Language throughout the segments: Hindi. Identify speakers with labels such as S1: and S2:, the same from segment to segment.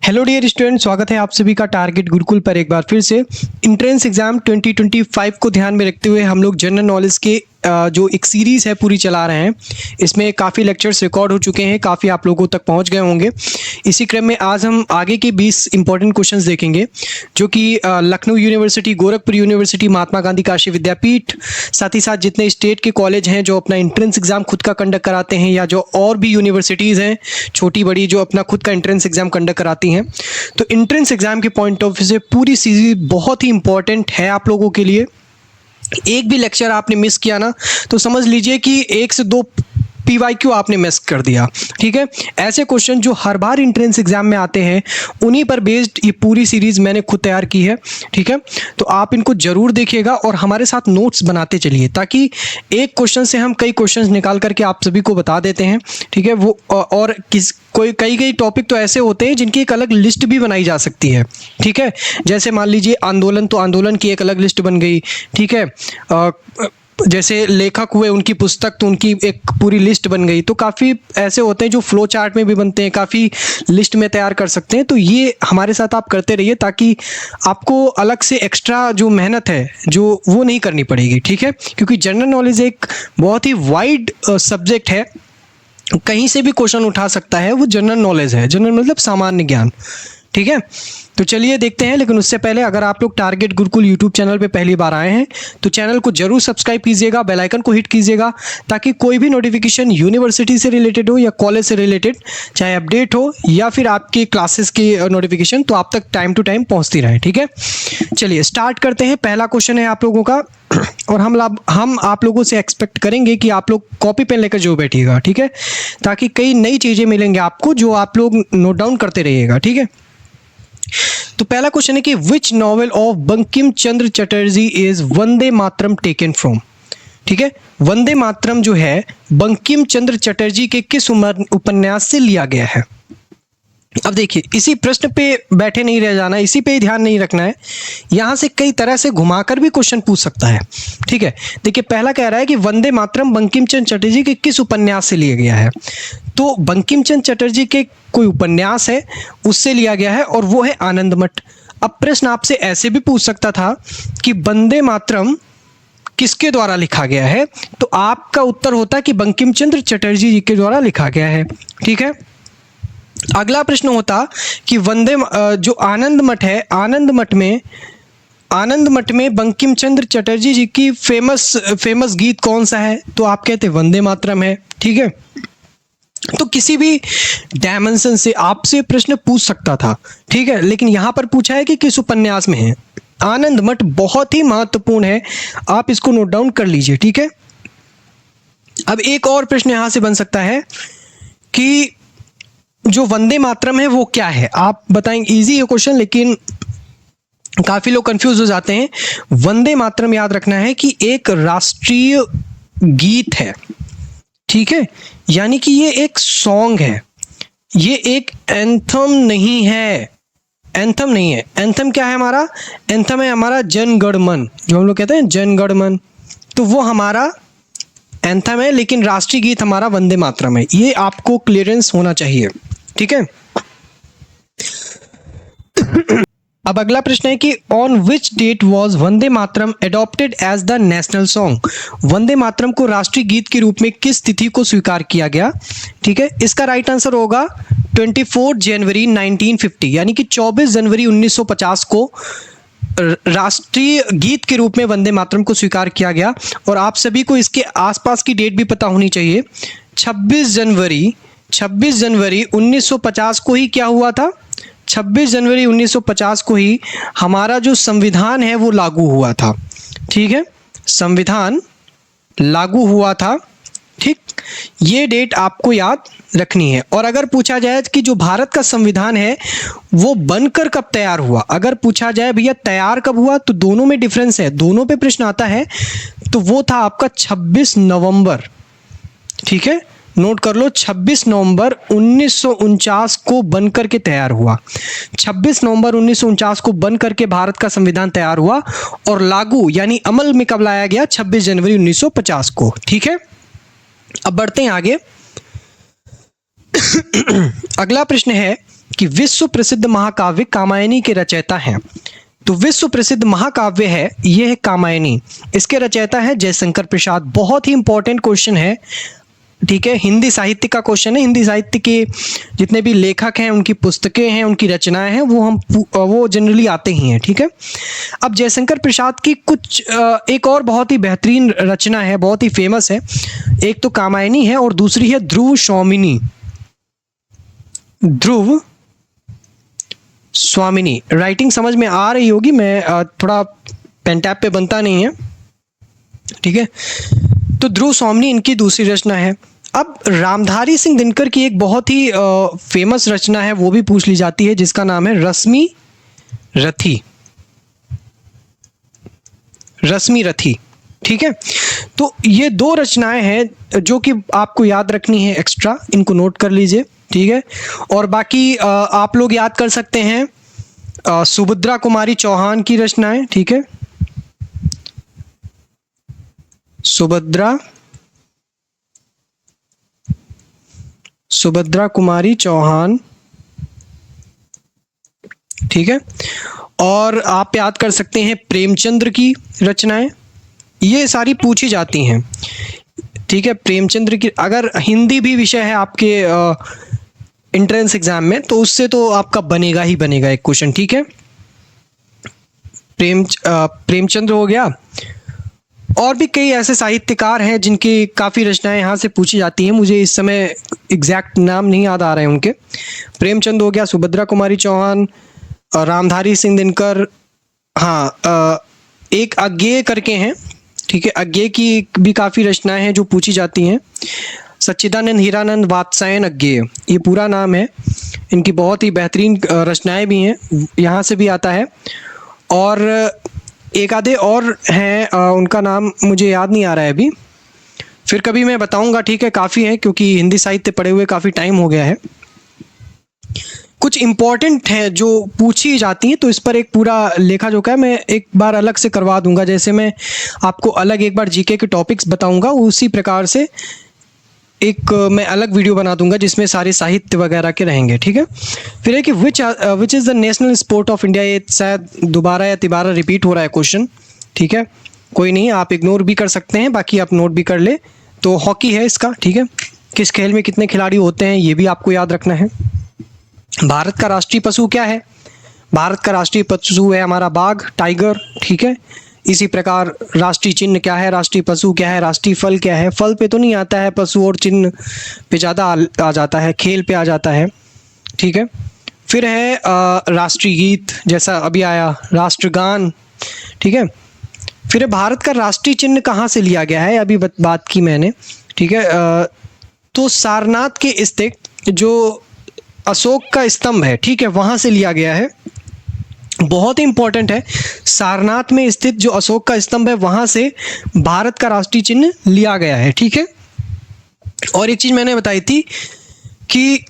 S1: हेलो डियर स्टूडेंट, स्वागत है आप सभी का टारगेट गुरुकुल पर एक बार फिर से। इंट्रेंस एग्जाम 2025 को ध्यान में रखते हुए हम लोग जनरल नॉलेज के जो एक सीरीज़ है पूरी चला रहे हैं। इसमें काफ़ी लेक्चर्स रिकॉर्ड हो चुके हैं, काफ़ी आप लोगों तक पहुंच गए होंगे। इसी क्रम में आज हम आगे के 20 इंपॉर्टेंट क्वेश्चंस देखेंगे जो कि लखनऊ यूनिवर्सिटी, गोरखपुर यूनिवर्सिटी, महात्मा गांधी काशी विद्यापीठ, साथ ही साथ जितने स्टेट के कॉलेज हैं जो अपना एंट्रेंस एग्जाम खुद का कंडक्ट कराते हैं, या जो और भी यूनिवर्सिटीज़ हैं छोटी बड़ी जो अपना खुद का एंट्रेंस एग्जाम कंडक्ट कराती हैं। तो एंट्रेंस एग्जाम के पॉइंट ऑफ व्यू से पूरी सीरीज बहुत ही इंपॉर्टेंट है आप लोगों के लिए। एक भी लेक्चर आपने मिस किया ना तो समझ लीजिए कि 1 से 2 PYQ आपने मिस कर दिया। ठीक है, ऐसे क्वेश्चन जो हर बार एंट्रेंस एग्जाम में आते हैं उन्हीं पर बेस्ड ये पूरी सीरीज मैंने खुद तैयार की है। ठीक है, तो आप इनको जरूर देखिएगा और हमारे साथ नोट्स बनाते चलिए, ताकि एक क्वेश्चन से हम कई क्वेश्चंस निकाल करके आप सभी को बता देते हैं। ठीक है, वो और कई टॉपिक तो ऐसे होते हैं जिनकी एक अलग लिस्ट भी बनाई जा सकती है। ठीक है, जैसे मान लीजिए आंदोलन, तो आंदोलन की एक अलग लिस्ट बन गई। ठीक है, जैसे लेखक हुए, उनकी पुस्तक, तो उनकी एक पूरी लिस्ट बन गई। तो काफ़ी ऐसे होते हैं जो फ्लो चार्ट में भी बनते हैं, काफ़ी लिस्ट में तैयार कर सकते हैं। तो ये हमारे साथ आप करते रहिए ताकि आपको अलग से एक्स्ट्रा जो मेहनत है जो वो नहीं करनी पड़ेगी। ठीक है, क्योंकि जनरल नॉलेज एक बहुत ही वाइड सब्जेक्ट है, कहीं से भी क्वेश्चन उठा सकता है। वो जनरल नॉलेज है, जनरल मतलब सामान्य ज्ञान। ठीक है, तो चलिए देखते हैं। लेकिन उससे पहले अगर आप लोग टारगेट गुरुकुल यूट्यूब चैनल पे पहली बार आए हैं तो चैनल को जरूर सब्सक्राइब कीजिएगा, बेल आइकन को हिट कीजिएगा, ताकि कोई भी नोटिफिकेशन यूनिवर्सिटी से रिलेटेड हो या कॉलेज से रिलेटेड, चाहे अपडेट हो या फिर आपकी क्लासेस की नोटिफिकेशन, तो आप तक टाइम टू टाइम पहुँचती रहे। ठीक है, चलिए स्टार्ट करते हैं। पहला क्वेश्चन है आप लोगों का और हम आप लोगों से एक्सपेक्ट करेंगे कि आप लोग कॉपी पेन लेकर जो बैठिएगा। ठीक है, ताकि कई नई चीज़ें मिलेंगे आपको जो आप लोग नोट डाउन करते रहिएगा। ठीक है, तो पहला क्वेश्चन है कि which novel of Bankim Chandra Chatterjee is Vande Mataram taken from. ठीक है, वंदे मातरम जो है बंकिम चंद्र चटर्जी के किस उपन्यास से लिया गया है। अब देखिए, इसी प्रश्न पे बैठे नहीं रह जाना, इसी पे ही ध्यान नहीं रखना है। यहां से कई तरह से घुमाकर भी क्वेश्चन पूछ सकता है। ठीक है, देखिए पहला कह रहा है कि वंदे मातरम बंकिम चंद्र चटर्जी के किस उपन्यास से लिया गया है। तो बंकिम चंद्र चटर्जी के कोई उपन्यास है, उससे लिया गया है और वो है आनंद मठ। अब प्रश्न आपसे ऐसे भी पूछ सकता था कि वंदे मातरम किसके द्वारा लिखा गया है, तो आपका उत्तर होता कि बंकिम चंद्र चटर्जी जी के द्वारा लिखा गया है। ठीक है, अगला प्रश्न होता कि जो आनंद मठ है, आनंद मठ में बंकिम चंद्र चटर्जी जी की फेमस गीत कौन सा है, तो आप कहते वंदे मातरम है। ठीक है, तो किसी भी डायमेंशन से आपसे प्रश्न पूछ सकता था। ठीक है, लेकिन यहां पर पूछा है कि किस उपन्यास में है। आनंद मठ बहुत ही महत्वपूर्ण है, आप इसको नोट डाउन कर लीजिए। ठीक है, अब एक और प्रश्न यहां से बन सकता है कि जो वंदे मातरम है वो क्या है। आप बताएंगे, इजी है क्वेश्चन लेकिन काफी लोग कंफ्यूज हो जाते हैं। वंदे मातरम याद रखना है कि एक राष्ट्रीय गीत है। ठीक है, यानी कि ये एक सॉन्ग है, ये एक एंथम नहीं है। एंथम नहीं है। एंथम क्या है हमारा? एंथम है हमारा जन गण मन, जो हम लोग कहते हैं जन गण मन, तो वो हमारा एंथम है, लेकिन राष्ट्रीय गीत हमारा वंदे मातरम है। ये आपको क्लियरेंस होना चाहिए। ठीक है, अब अगला प्रश्न है कि on which date was Vande Mataram adopted as the national song. Vande Mataram को राष्ट्रीय गीत के रूप में किस तिथि को स्वीकार किया गया। ठीक है, इसका राइट आंसर होगा 24 जनवरी 1950, यानी कि 24 जनवरी 1950 को राष्ट्रीय गीत के रूप में वंदे मातरम को स्वीकार किया गया। और आप सभी को इसके आसपास की डेट भी पता होनी चाहिए। 26 जनवरी 1950 को ही क्या हुआ था? 26 जनवरी 1950 को ही हमारा जो संविधान है वो लागू हुआ था। ठीक है, संविधान लागू हुआ था। ठीक, ये डेट आपको याद रखनी है। और अगर पूछा जाए कि जो भारत का संविधान है वो बनकर कब तैयार हुआ, अगर पूछा जाए भैया तैयार कब हुआ, तो दोनों में डिफरेंस है, दोनों पे प्रश्न आता है, तो वो था आपका 26 नवंबर। ठीक है, नोट कर लो, 26 नवंबर 1949 को बनकर के तैयार हुआ। 26 नवंबर 1949 को बनकर के भारत का संविधान तैयार हुआ और लागू यानी अमल में कब लाया गया? 26 जनवरी 1950 को। ठीक है, अब बढ़ते हैं आगे। अगला प्रश्न है कि विश्व प्रसिद्ध महाकाव्य कामायनी के रचयिता हैं। तो विश्व प्रसिद्ध महाकाव्य है ये है कामायनी, इसके रचयिता है जयशंकर प्रसाद। बहुत ही इंपॉर्टेंट क्वेश्चन है, ठीक है, हिंदी साहित्य का क्वेश्चन है। हिंदी साहित्य के जितने भी लेखक हैं, उनकी पुस्तकें हैं, उनकी रचनाएं हैं, वो जनरली आते ही हैं, ठीक है। अब जयशंकर प्रसाद की कुछ एक और बहुत ही बेहतरीन रचना है, बहुत ही फेमस है। एक तो कामायनी है और दूसरी है ध्रुव स्वामिनी। ध्रुव स्वामिनी, राइटिंग समझ में आ रही होगी, मैं थोड़ा पेन टैप पे बनता नहीं है, ठीक है। तो ध्रुव स्वामिनी इनकी दूसरी रचना है। अब रामधारी सिंह दिनकर की एक बहुत ही फेमस रचना है, वो भी पूछ ली जाती है, जिसका नाम है रश्मि रथी। रश्मि रथी, ठीक है। तो ये दो रचनाएं हैं जो कि आपको याद रखनी है एक्स्ट्रा, इनको नोट कर लीजिए, ठीक है। और बाकी आप लोग याद कर सकते हैं सुभद्रा कुमारी चौहान की रचनाएं, ठीक है। सुभद्रा कुमारी चौहान, ठीक है। और आप याद कर सकते हैं प्रेमचंद्र की रचनाएं, ये सारी पूछी जाती हैं, ठीक है। प्रेमचंद्र की अगर हिंदी भी विषय है आपके एंट्रेंस एग्जाम में, तो उससे तो आपका बनेगा ही बनेगा एक क्वेश्चन, ठीक है। प्रेमचंद्र हो गया। और भी कई ऐसे साहित्यकार हैं जिनकी काफ़ी रचनाएं यहाँ से पूछी जाती हैं, मुझे इस समय एग्जैक्ट नाम नहीं याद आ रहे हैं उनके। प्रेमचंद हो गया, सुभद्रा कुमारी चौहान, रामधारी सिंह दिनकर, हाँ एक अज्ञेय करके हैं, ठीक है। अज्ञेय की भी काफ़ी रचनाएं हैं जो पूछी जाती हैं। सच्चिदानंद हीरानंद वात्सायन अज्ञेय, ये पूरा नाम है। इनकी बहुत ही बेहतरीन रचनाएं भी हैं, यहाँ से भी आता है। और एक आधे और हैं, उनका नाम मुझे याद नहीं आ रहा है अभी, फिर कभी मैं बताऊंगा, ठीक है। काफ़ी है क्योंकि हिंदी साहित्य पढ़े हुए काफ़ी टाइम हो गया है। कुछ इम्पॉर्टेंट है जो पूछी जाती हैं, तो इस पर एक पूरा लेखा जोखा है, मैं एक बार अलग से करवा दूंगा। जैसे मैं आपको अलग एक बार जीके के टॉपिक्स बताऊंगा, उसी प्रकार से एक मैं अलग वीडियो बना दूंगा जिसमें सारे साहित्य वगैरह के रहेंगे, ठीक है। फिर है कि which is the national sport of India, ये शायद दोबारा या तिबारा रिपीट हो रहा है क्वेश्चन, ठीक है। कोई नहीं, आप इग्नोर भी कर सकते हैं, बाकी आप नोट भी कर ले। तो हॉकी है इसका, ठीक है। किस खेल में कितने खिलाड़ी होते हैं ये भी आपको याद रखना है। भारत का राष्ट्रीय पशु क्या है? भारत का राष्ट्रीय पशु है हमारा बाघ, टाइगर, ठीक है। इसी प्रकार राष्ट्रीय चिन्ह क्या है, राष्ट्रीय पशु क्या है, राष्ट्रीय फल क्या है। फल पे तो नहीं आता है, पशु और चिन्ह पे ज़्यादा आ जाता है, खेल पे आ जाता है, ठीक है। फिर है राष्ट्रीय गीत, जैसा अभी आया, राष्ट्रगान, ठीक है। फिर है भारत का राष्ट्रीय चिन्ह कहाँ से लिया गया है, अभी बात की मैंने, ठीक है। तो सारनाथ के स्थित जो अशोक का स्तंभ है, ठीक है, वहाँ से लिया गया है। बहुत ही इंपॉर्टेंट है, सारनाथ में स्थित जो अशोक का स्तंभ है वहाँ से भारत का राष्ट्रीय चिन्ह लिया गया है, ठीक है। और एक चीज़ मैंने बताई थी कि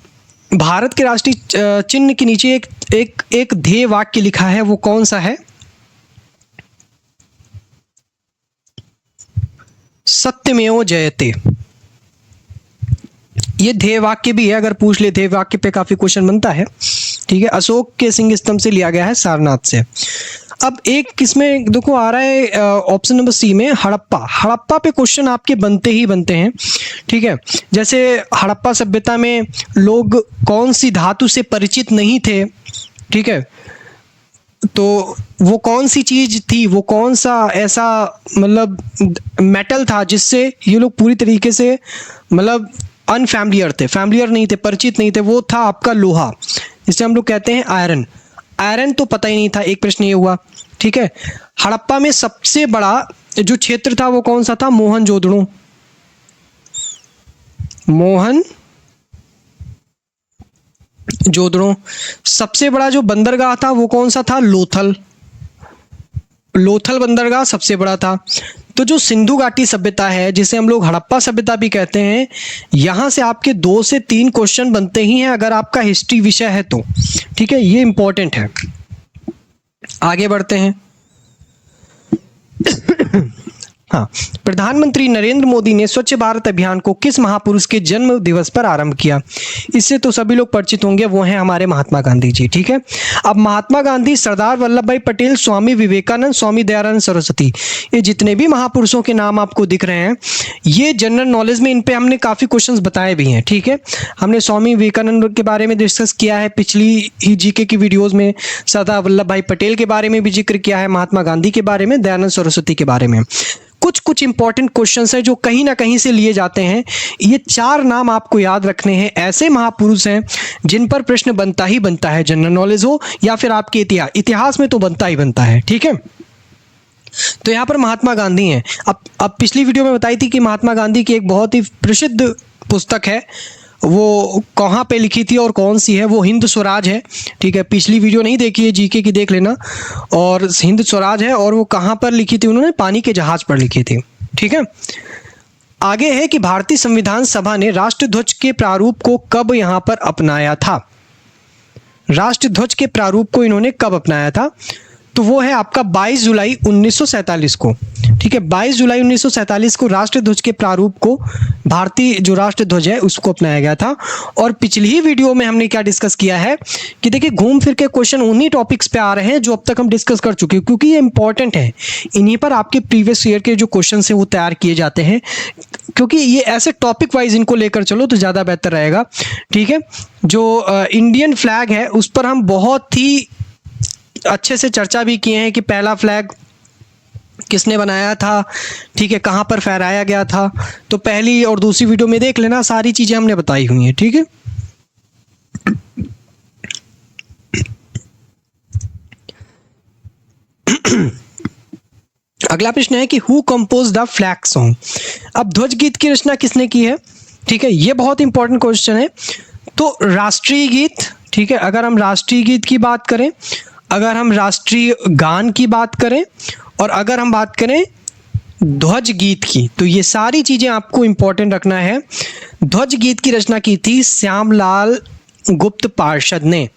S1: भारत के राष्ट्रीय चिन्ह के नीचे एक ध्येय वाक्य लिखा है, वो कौन सा है? सत्यमेव जयते। ये ध्येय वाक्य भी है, अगर पूछ ले ध्येय वाक्य पे काफ़ी क्वेश्चन बनता है, ठीक है। अशोक के सिंह स्तंभ से लिया गया है, सारनाथ से। अब एक किसमें देखो आ रहा है ऑप्शन नंबर सी में, हड़प्पा। हड़प्पा पे क्वेश्चन आपके बनते ही बनते हैं, ठीक है। जैसे हड़प्पा सभ्यता में लोग कौन सी धातु से परिचित नहीं थे, ठीक है, तो वो कौन सी चीज़ थी, वो कौन सा ऐसा मतलब मेटल था जिससे ये लोग पूरी तरीके से मतलब अनफैमिलियर थे, फैमिलियर नहीं थे, परिचित नहीं थे। वो था आपका लोहा, जिसे हम लोग कहते हैं आयरन। आयरन तो पता ही नहीं था, एक प्रश्न ये हुआ, ठीक है। हड़प्पा में सबसे बड़ा जो क्षेत्र था वो कौन सा था? मोहनजोदड़ो। मोहनजोदड़ो। सबसे बड़ा जो बंदरगाह था वो कौन सा था? लोथल। लोथल बंदरगाह सबसे बड़ा था। तो जो सिंधु घाटी सभ्यता है, जिसे हम लोग हड़प्पा सभ्यता भी कहते हैं, यहाँ से आपके 2 से 3 क्वेश्चन बनते ही हैं अगर आपका हिस्ट्री विषय है तो, ठीक है। ये इंपॉर्टेंट है। आगे बढ़ते हैं। हाँ, प्रधानमंत्री नरेंद्र मोदी ने स्वच्छ भारत अभियान को किस महापुरुष के जन्म दिवस पर आरंभ किया? इससे तो सभी लोग परिचित होंगे, वो हैं हमारे महात्मा गांधी जी। ठीक है, अब महात्मा गांधी, सरदार वल्लभ भाई पटेल, स्वामी विवेकानंद, स्वामी दयानंद सरस्वती, ये जितने भी महापुरुषों के नाम आपको दिख रहे हैं, ये जनरल नॉलेज में इन पे हमने काफ़ी क्वेश्चंस बताए भी हैं। ठीक है, हमने स्वामी विवेकानंद के बारे में डिस्कस किया है पिछली ही जीके की वीडियोज़ में, सरदार वल्लभ भाई पटेल के बारे में भी जिक्र किया है, महात्मा गांधी के बारे में, दयानंद सरस्वती के बारे में। कुछ इंपॉर्टेंट क्वेश्चंस हैं जो कहीं ना कहीं से लिए जाते हैं। ये 4 नाम आपको याद रखने हैं, ऐसे महापुरुष हैं जिन पर प्रश्न बनता ही बनता है, जनरल नॉलेज हो या फिर आपके इतिहास में तो बनता ही बनता है। ठीक है, तो यहाँ पर महात्मा गांधी हैं। अब पिछली वीडियो में बताई थी कि महात्मा गांधी की एक बहुत ही प्रसिद्ध पुस्तक है, वो कहाँ पे लिखी थी और कौन सी है? वो हिंद स्वराज है। ठीक है, पिछली वीडियो नहीं देखी है जीके की, देख लेना। और हिंद स्वराज है, और वो कहाँ पर लिखी थी? उन्होंने पानी के जहाज पर लिखी थी। ठीक है, आगे है कि भारतीय संविधान सभा ने राष्ट्रध्वज के प्रारूप को कब यहाँ पर अपनाया था? राष्ट्रध्वज के प्रारूप को इन्होंने कब अपनाया था? तो वो है आपका 22 जुलाई 1947 को। ठीक है, 22 जुलाई 1947 को राष्ट्रध्वज के प्रारूप को, भारतीय जो राष्ट्रध्वज है उसको अपनाया गया था। और पिछली ही वीडियो में हमने क्या डिस्कस किया है कि देखिए, घूम फिर के क्वेश्चन उन्हीं टॉपिक्स पे आ रहे हैं जो अब तक हम डिस्कस कर चुके हैं, क्योंकि ये इंपॉर्टेंट है। इन्हीं पर आपके प्रीवियस ईयर के जो क्वेश्चन है वो तैयार किए जाते हैं, क्योंकि ये ऐसे टॉपिक वाइज इनको लेकर चलो तो ज़्यादा बेहतर रहेगा। ठीक है, जो इंडियन फ्लैग है उस पर हम बहुत ही अच्छे से चर्चा भी किए हैं कि पहला फ्लैग किसने बनाया था, ठीक है, कहाँ पर फहराया गया था। तो पहली और दूसरी वीडियो में देख लेना, सारी चीज़ें हमने बताई हुई हैं। ठीक है, अगला प्रश्न है कि who compose the flag song? अब ध्वज गीत की रचना किसने की है? ठीक है, ये बहुत इंपॉर्टेंट क्वेश्चन है। तो राष्ट्रीय गीत, ठीक है, अगर हम राष्ट्रीय गीत की बात करें, अगर हम राष्ट्रीय गान की बात करें, और अगर हम बात करें ध्वज गीत की, तो ये सारी चीज़ें आपको इंपॉर्टेंट रखना है। ध्वज गीत की रचना की थी श्यामलाल गुप्त पार्षद ने।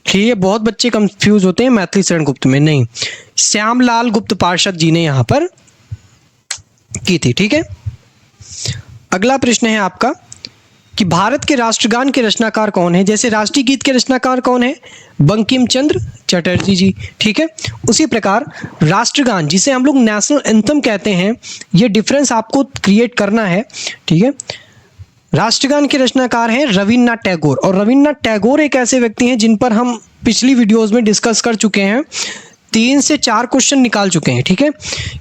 S1: ठीक है, बहुत बच्चे कंफ्यूज होते हैं मैथिली शरण गुप्त में, नहीं, श्यामलाल गुप्त पार्षद जी ने यहाँ पर की थी। ठीक है, अगला प्रश्न है आपका कि भारत के राष्ट्रगान के रचनाकार कौन है? जैसे राष्ट्रीय गीत के रचनाकार कौन है? बंकिम चंद्र चटर्जी जी। ठीक है, उसी प्रकार राष्ट्रगान, जिसे हम लोग नेशनल एंथम कहते हैं, ये डिफरेंस आपको क्रिएट करना है। ठीक है, राष्ट्रगान के रचनाकार हैं रविन्द्रनाथ टैगोर, और रविन्द्रनाथ टैगोर एक ऐसे व्यक्ति हैं जिन पर हम पिछली वीडियोज़ में डिस्कस कर चुके हैं, 3 से 4 क्वेश्चन निकाल चुके हैं। ठीक है,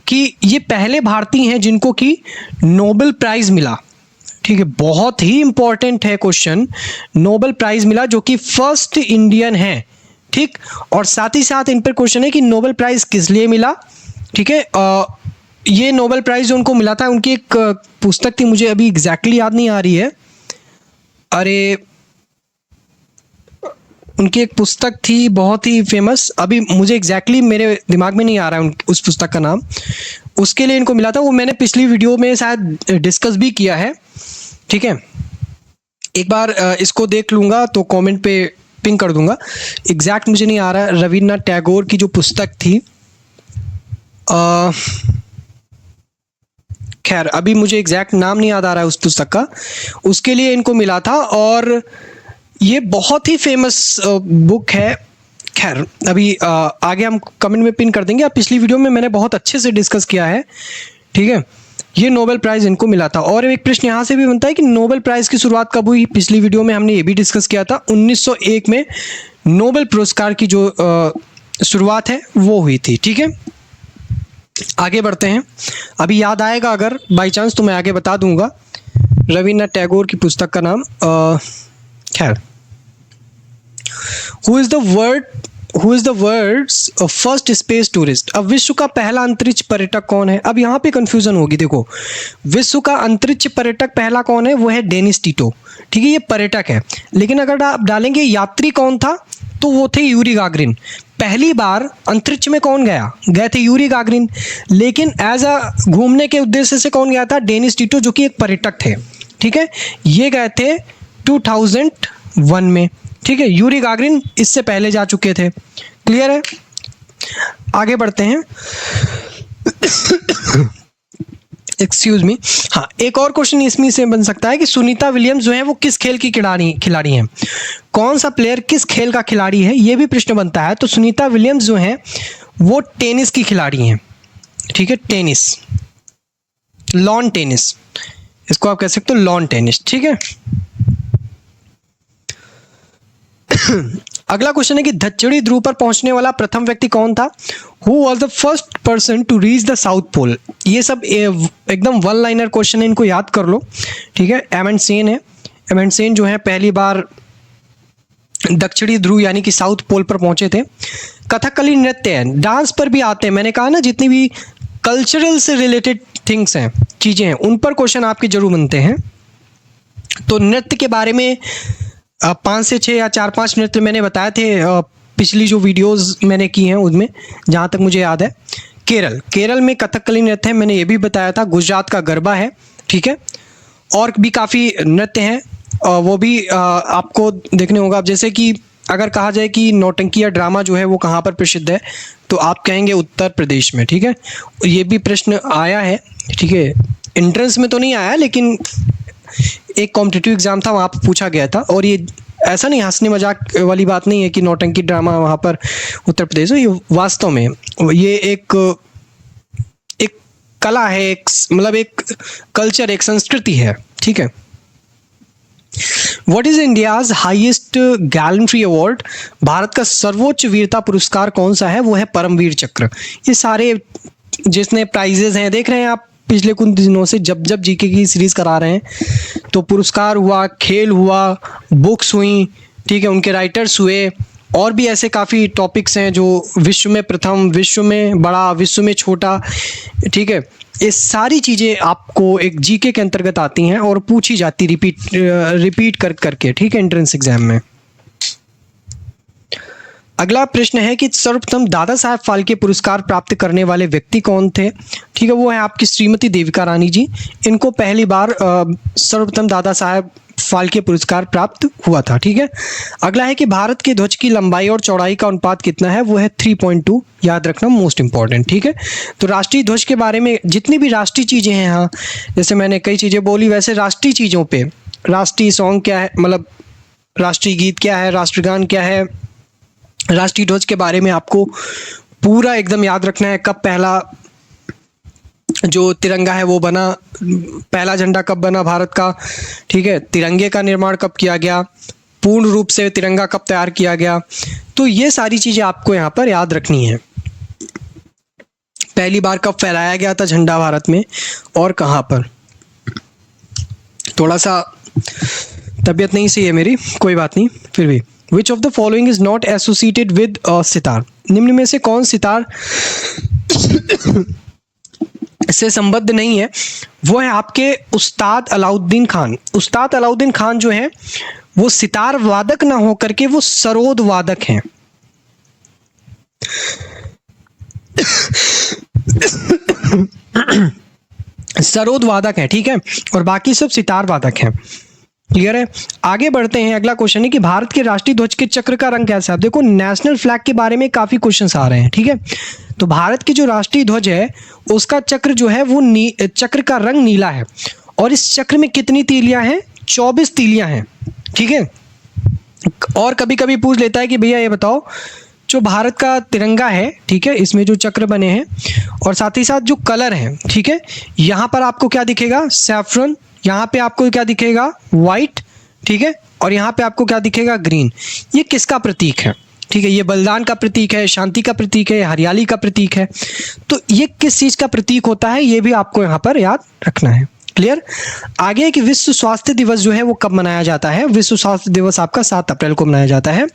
S1: कि ये पहले भारतीय हैं जिनको कि नोबेल प्राइज़ मिला। ठीक है, बहुत ही इंपॉर्टेंट है क्वेश्चन, नोबेल प्राइज मिला, जो कि फर्स्ट इंडियन है। ठीक, और साथ ही साथ इन पर क्वेश्चन है कि नोबेल प्राइज किस लिए मिला। ठीक है, ये नोबेल प्राइज जो उनको मिला था, उनकी एक पुस्तक थी, मुझे अभी एग्जैक्टली याद नहीं आ रही है, अरे उनकी एक पुस्तक थी बहुत ही फेमस, अभी मुझे एग्जैक्टली मेरे दिमाग में नहीं आ रहा है उस पुस्तक का नाम, उसके लिए इनको मिला था। वो मैंने पिछली वीडियो में शायद डिस्कस भी किया है। ठीक है, एक बार इसको देख लूँगा तो कमेंट पे पिन कर दूंगा, एग्जैक्ट मुझे नहीं आ रहा है। रविन्द्रनाथ टैगोर की जो पुस्तक थी, खैर अभी मुझे एग्जैक्ट नाम नहीं याद आ रहा है उस पुस्तक का, उसके लिए इनको मिला था, और ये बहुत ही फेमस बुक है। खैर अभी आगे हम कमेंट में पिन कर देंगे। अब पिछली वीडियो में मैंने बहुत अच्छे से डिस्कस किया है। ठीक है, ये नोबेल प्राइज़ इनको मिला था। और एक प्रश्न यहाँ से भी बनता है कि नोबेल प्राइज़ की शुरुआत कब हुई? पिछली वीडियो में हमने ये भी डिस्कस किया था, 1901 में नोबेल पुरस्कार की जो शुरुआत है वो हुई थी। ठीक है, आगे बढ़ते हैं। अभी याद आएगा अगर बाई चांस तो मैं आगे बता दूंगा रविन्द्रनाथ टैगोर की पुस्तक का नाम। खैर, who is the world's first space tourist? अब विश्व का पहला अंतरिक्ष पर्यटक कौन है? अब यहाँ पे कंफ्यूजन होगी। देखो, विश्व का अंतरिक्ष पर्यटक पहला कौन है? वो है डेनिस टिटो। ठीक है, ये पर्यटक है, लेकिन अगर आप डालेंगे यात्री कौन था, तो वो थे यूरी गागरिन। पहली बार अंतरिक्ष में कौन गए थे? Yuri Gagarin. लेकिन एज अ घूमने के उद्देश्य से कौन गया था? डेनिस टिटो, जो कि एक पर्यटक थे। ठीक है, ये गए थे 2001 में। ठीक है, यूरी गागरिन इससे पहले जा चुके थे। क्लियर है? आगे बढ़ते हैं। Excuse me. हाँ, एक और क्वेश्चन इसमें से बन सकता है कि सुनीता विलियम्स जो है वो किस खेल की खिलाड़ी हैं, कौन सा प्लेयर किस खेल का खिलाड़ी है, ये भी प्रश्न बनता है। तो सुनीता विलियम्स जो है वो टेनिस की खिलाड़ी हैं, ठीक है, टेनिस, लॉन टेनिस, इसको आप कह सकते हो लॉन टेनिस, ठीक है। अगला क्वेश्चन है कि दक्षिणी ध्रुव पर पहुंचने वाला प्रथम व्यक्ति कौन था? Who was the first person to reach the South Pole? ये सब एकदम वन लाइनर क्वेश्चन है, इनको याद कर लो, ठीक है। एमंडसेन है, एमंडसेन जो है पहली बार दक्षिणी ध्रुव यानी कि साउथ पोल पर पहुंचे थे। कथकली नृत्य है, डांस पर भी आते हैं, मैंने कहा ना जितनी भी कल्चरल से रिलेटेड थिंग्स हैं, चीज़ें हैं, उन पर क्वेश्चन आपके जरूर बनते हैं। तो नृत्य के बारे में 5 से 6 या 4-5 नृत्य मैंने बताए थे पिछली जो वीडियोस मैंने की हैं उनमें, जहाँ तक मुझे याद है। केरल में कथकली नृत्य है, मैंने ये भी बताया था। गुजरात का गरबा है, ठीक है, और भी काफ़ी नृत्य हैं, वो भी आपको देखने होगा। अब जैसे कि अगर कहा जाए कि नौटंकी या ड्रामा जो है वो कहाँ पर प्रसिद्ध है, तो आप कहेंगे उत्तर प्रदेश में, ठीक है। ये भी प्रश्न आया है, ठीक है, एंट्रेंस में तो नहीं आया, लेकिन एक कॉम्पिटिटिव एग्जाम था, वहाँ पर पूछा गया था। और ये ऐसा नहीं, हंसने मजाक वाली बात नहीं है कि नौटंकी ड्रामा वहाँ पर उत्तर प्रदेश है। ये वास्तव में ये एक कला है, एक मतलब एक कल्चर, एक संस्कृति है, ठीक है। What is India's highest gallantry award? Bharat का सर्वोच्च वीरता पुरस्कार कौन सा है? वो है परमवीर चक्र। ये सारे जिसने प्राइजेस हैं, देख रहे हैं आप पिछले कुछ दिनों से जब जीके की सीरीज करा रहे हैं, तो पुरस्कार हुआ, खेल हुआ, बुक्स हुई, ठीक है, उनके राइटर्स हुए, और भी ऐसे काफ़ी टॉपिक्स हैं जो विश्व में प्रथम, विश्व में बड़ा, विश्व में छोटा, ठीक है। ये सारी चीज़ें आपको एक जीके के अंतर्गत आती हैं और पूछी जाती रिपीट करके, ठीक है, एंट्रेंस एग्जाम में। अगला प्रश्न है कि सर्वप्रथम दादा साहब फाल्के पुरस्कार प्राप्त करने वाले व्यक्ति कौन थे? ठीक है, वो है आपकी श्रीमती देविका रानी जी। इनको पहली बार सर्वप्रथम दादा साहब फाल्के पुरस्कार प्राप्त हुआ था, ठीक है। अगला है कि भारत के ध्वज की लंबाई और चौड़ाई का अनुपात कितना है? वो है 3.2, याद रखना, मोस्ट इंपॉर्टेंट, ठीक है। तो राष्ट्रीय ध्वज के बारे में जितनी भी राष्ट्रीय चीज़ें हैं, हाँ, जैसे मैंने कई चीज़ें बोली, वैसे राष्ट्रीय चीज़ों पे राष्ट्रीय सॉन्ग क्या है, मतलब राष्ट्रीय गीत क्या है, राष्ट्रगान क्या है, राष्ट्रीय ध्वज के बारे में आपको पूरा एकदम याद रखना है। कब पहला जो तिरंगा है वो बना, पहला झंडा कब बना भारत का, ठीक है, तिरंगे का निर्माण कब किया गया, पूर्ण रूप से तिरंगा कब तैयार किया गया, तो ये सारी चीज़ें आपको यहाँ पर याद रखनी है। पहली बार कब फहराया गया था झंडा भारत में और कहाँ पर। थोड़ा सा तबीयत नहीं सही है मेरी, कोई बात नहीं, फिर भी। Which of the following is not associated with sitar? निम्न में से कौन सितार से संबद्ध नहीं है? वो है आपके उस्ताद अलाउद्दीन खान। उस्ताद अलाउद्दीन खान जो है वो सितार वादक ना होकर के वो सरोद वादक हैं। सरोद वादक है, ठीक है, और बाकी सब सितार वादक हैं। क्लियर है? आगे बढ़ते हैं। अगला क्वेश्चन है कि भारत के राष्ट्रीय ध्वज के चक्र का रंग कैसा है? देखो, नेशनल फ्लैग के बारे में काफी क्वेश्चंस आ रहे हैं, ठीक है। तो भारत की जो राष्ट्रीय ध्वज है उसका चक्र जो है वो चक्र का रंग नीला है, और इस चक्र में कितनी तीलियां हैं? 24 तीलियां हैं, ठीक है। और कभी कभी पूछ लेता है कि भैया ये बताओ, जो भारत का तिरंगा है, ठीक है, इसमें जो चक्र बने हैं और साथ ही साथ जो कलर हैं, ठीक है, यहाँ पर आपको क्या दिखेगा? सैफरन। यहाँ पे आपको क्या दिखेगा? वाइट, ठीक है, और यहाँ पे आपको क्या दिखेगा? ग्रीन। ये किसका प्रतीक है? ठीक है, ये बलिदान का प्रतीक है, शांति का प्रतीक है, हरियाली का प्रतीक है। तो ये किस चीज़ का प्रतीक होता है, ये भी आपको यहाँ पर याद रखना है। क्लियर? आगे है कि विश्व स्वास्थ्य दिवस जो है वो कब मनाया जाता है? विश्व स्वास्थ्य दिवस आपका 7 अप्रैल को मनाया जाता है,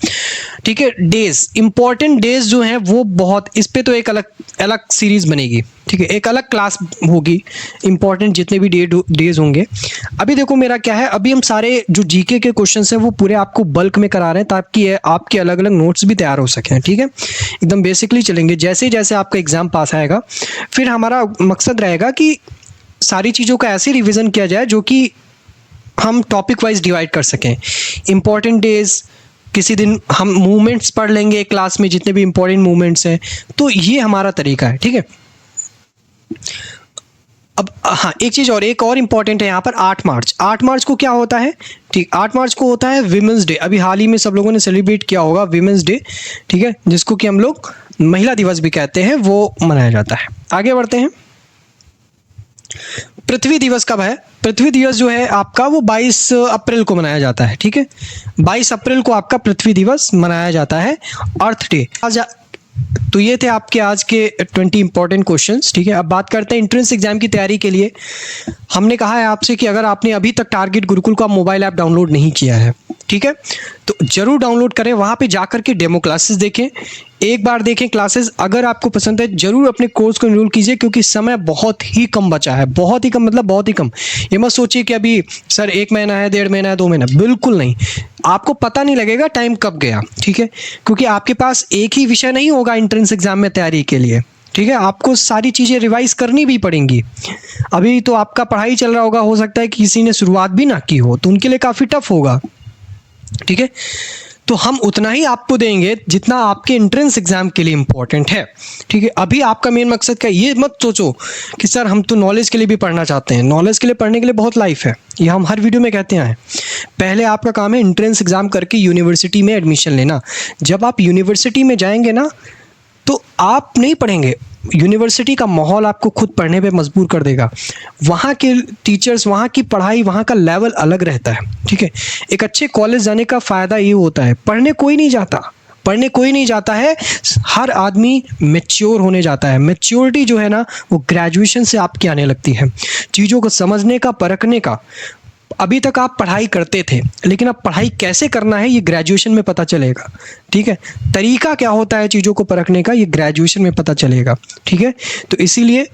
S1: ठीक है। डेज, इंपॉर्टेंट डेज जो हैं वो बहुत, इस पे तो एक अलग सीरीज बनेगी, ठीक है, एक अलग क्लास होगी, इंपॉर्टेंट जितने भी डेज होंगे। अभी देखो मेरा क्या है, अभी हम सारे जो जीके के क्वेश्चंस हैं वो पूरे आपको बल्क में करा रहे हैं ताकि आपके अलग अलग नोट्स भी तैयार हो सकें, ठीक है। एकदम बेसिकली चलेंगे, जैसे जैसे आपका एग्जाम पास आएगा फिर हमारा मकसद रहेगा कि सारी चीज़ों का ऐसे रिवीजन किया जाए जो कि हम टॉपिक वाइज डिवाइड कर सकें। इंपॉर्टेंट डेज, किसी दिन हम मूवमेंट्स पढ़ लेंगे क्लास में, जितने भी इंपॉर्टेंट मूवमेंट्स हैं, तो ये हमारा तरीका है, ठीक है। अब हाँ, एक और इम्पॉर्टेंट है यहाँ पर 8 मार्च को क्या होता है, ठीक, 8 मार्च को होता है विमेंस डे। अभी हाल ही में सब लोगों ने सेलिब्रेट किया होगा विमेंस डे, ठीक है, जिसको कि हम लोग महिला दिवस भी कहते हैं, वो मनाया जाता है। आगे बढ़ते हैं। पृथ्वी दिवस कब है? पृथ्वी दिवस जो है आपका वो 22 अप्रैल को मनाया जाता है, ठीक है, 22 अप्रैल को आपका पृथ्वी दिवस मनाया जाता है, अर्थ डे। तो ये थे आपके आज के 20 इंपॉर्टेंट क्वेश्चंस, ठीक है। अब बात करते हैं एंट्रेंस एग्जाम की तैयारी के लिए। हमने कहा है आपसे कि अगर आपने अभी तक टारगेट गुरुकुल का मोबाइल ऐप डाउनलोड नहीं किया है, ठीक है, तो जरूर डाउनलोड करें। वहाँ पे जाकर के डेमो क्लासेस देखें, एक बार देखें क्लासेस। अगर आपको पसंद है जरूर अपने कोर्स को एनरोल कीजिए, क्योंकि समय बहुत ही कम बचा है, बहुत ही कम, मतलब बहुत ही कम। ये मत सोचिए कि अभी सर 1 महीना है, 1.5 महीना है, 2 महीना, बिल्कुल नहीं। आपको पता नहीं लगेगा टाइम कब गया, ठीक है, क्योंकि आपके पास एक ही विषय नहीं होगा एंट्रेंस एग्जाम में तैयारी के लिए, ठीक है। आपको सारी चीज़ें रिवाइज करनी भी पड़ेंगी। अभी तो आपका पढ़ाई चल रहा होगा, हो सकता है कि किसी ने शुरुआत भी ना की हो, तो उनके लिए काफ़ी टफ होगा, ठीक है। तो हम उतना ही आपको देंगे जितना आपके एंट्रेंस एग्जाम के लिए इंपॉर्टेंट है, ठीक है। अभी आपका मेन मकसद क्या है, ये मत सोचो कि सर हम तो नॉलेज के लिए भी पढ़ना चाहते हैं। नॉलेज के लिए पढ़ने के लिए बहुत लाइफ है, ये हम हर वीडियो में कहते हैं। पहले आपका काम है एंट्रेंस एग्जाम करके यूनिवर्सिटी में एडमिशन लेना। जब आप यूनिवर्सिटी में जाएंगे ना, तो आप नहीं पढ़ेंगे, यूनिवर्सिटी का माहौल आपको खुद पढ़ने पे मजबूर कर देगा। वहाँ के टीचर्स, वहाँ की पढ़ाई, वहाँ का लेवल अलग रहता है, ठीक है। एक अच्छे कॉलेज जाने का फ़ायदा ये होता है, पढ़ने कोई नहीं जाता है, हर आदमी मैच्योर होने जाता है। मैच्योरिटी जो है ना, वो ग्रेजुएशन से आपकी आने लगती है, चीज़ों को समझने का, परखने का। अभी तक आप पढ़ाई करते थे, लेकिन अब पढ़ाई कैसे करना है ये ग्रेजुएशन में पता चलेगा, ठीक है। तरीका क्या होता है चीज़ों को परखने का, ये ग्रेजुएशन में पता चलेगा, ठीक है। तो इसीलिए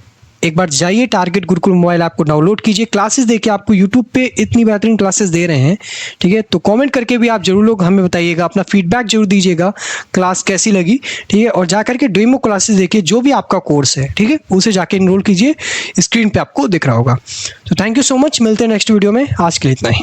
S1: एक बार जाइए टारगेट गुरुकुल मोबाइल ऐप को डाउनलोड कीजिए। क्लासेस देखिए, आपको यूट्यूब पे इतनी बेहतरीन क्लासेस दे रहे हैं, ठीक है। तो कमेंट करके भी आप जरूर लोग हमें बताइएगा, अपना फीडबैक जरूर दीजिएगा, क्लास कैसी लगी, ठीक है। और जा करके डेमो क्लासेस देखिए, जो भी आपका कोर्स है, ठीक है, उसे जाके इनरोल कीजिए, स्क्रीन पे आपको दिख रहा होगा। तो थैंक यू सो मच, मिलते हैं नेक्स्ट वीडियो में। आज के लिए इतना ही।